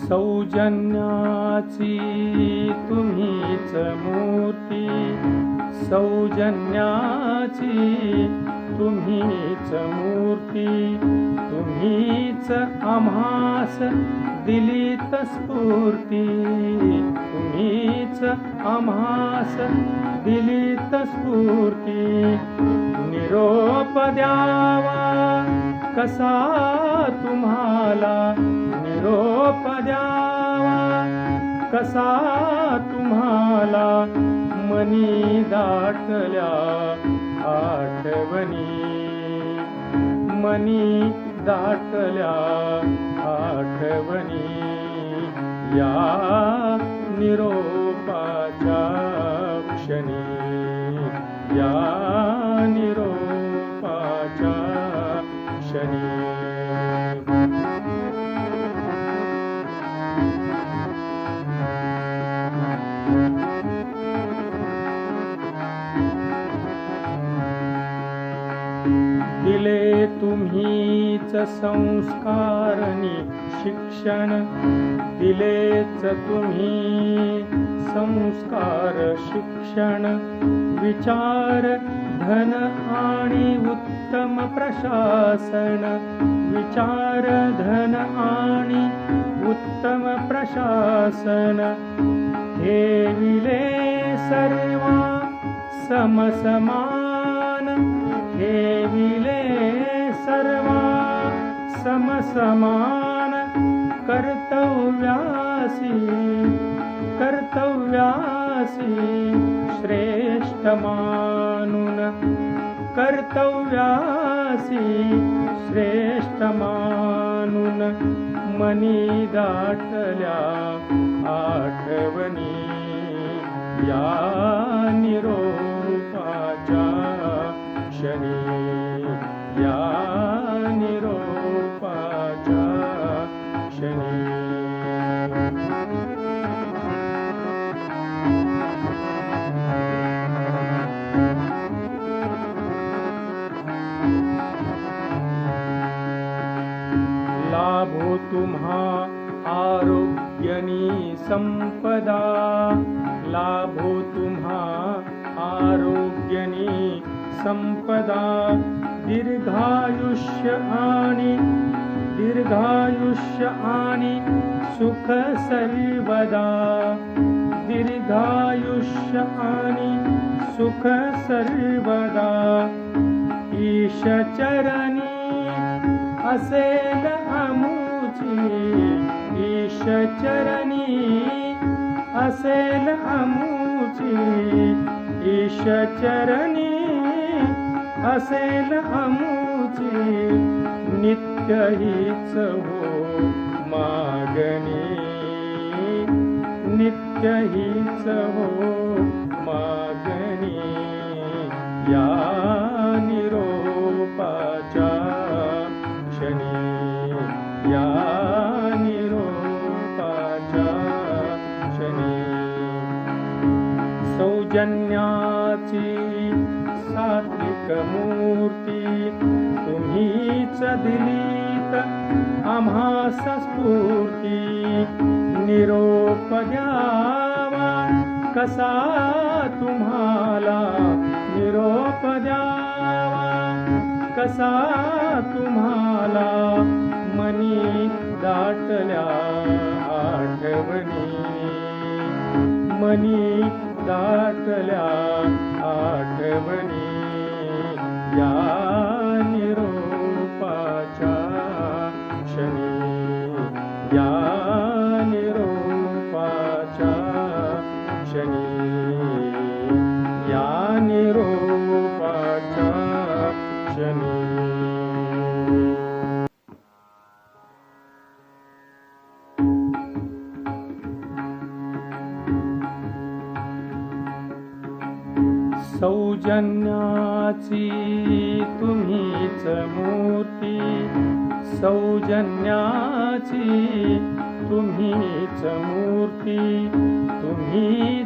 सौजन्याची तुम्हीच मूर्ती, सौजन्याची तुम्हीच मूर्ती, तुम्हीच आम्हास दिलीत स्फूर्ती, तुम्हीच आम्हास दिलीत स्फूर्ती. निरोप द्यावा कसा तुम्हाला, निरोप द्यावा कसा तुम्हाला, मनी दाटल्या आठवणी, मनी दाटल्या आठवणी. या निरोपाच्या क्षणी, या निरोपाच्या क्षणी. दिले तुम्हीच संस्कारनी शिक्षण, दिलेच तुम्ही संस्कार शिक्षण. विचार धन आणि उत्तम प्रशासन, विचार धन आणि उत्तम प्रशासन. ठेविले सर्वा समसमान, ठेविले सर्वा समसमान. कर्तव्यासी, कर्तव्यासी श्रेष्ठ मानून, कर्तव्यासी श्रेष्ठ मानून. मनी दाटल्या आठवणी, या निरोपाच्या क्षणी, या निरोपाच्या क्षणी. लाभो तुम्हा आरोग्यनी संपदा, लाभो तुम्हा आरोग्यनी संपदा. दीर्घायुष्य आणि, दीर्घायुष्य आणि सुख सर्वदा, दीर्घायुष्य आणि सुख सर्वदा. ईश चरणी असेल अमुची, ईश चरणी असेल अमुची, ईश चरणी असेल अमुची. नित्य हीच हो मागणी, नित्य हीच हो मागणी. या निरोपाच्या क्षणी, या निरोपाच्या क्षणी. सौजन्याची सात्विक मूर्ती, तुम्हीच दिलीत आम्हास स्फूर्ती. निरोप द्यावा कसा तुम्हाला, निरोप द्यावा कसा तुम्हाला. मनी दाटल्या आठवणी, मनी दाटल्या आठवणी. या निरोपाच्या क्षणी, या निरोपाच्या क्षणी, या निरोपाच्या क्षणी. सौजन्याची तुम्हीच मूर्ती, सौजन्याची तुम्हीच मूर्ती, तुम्ही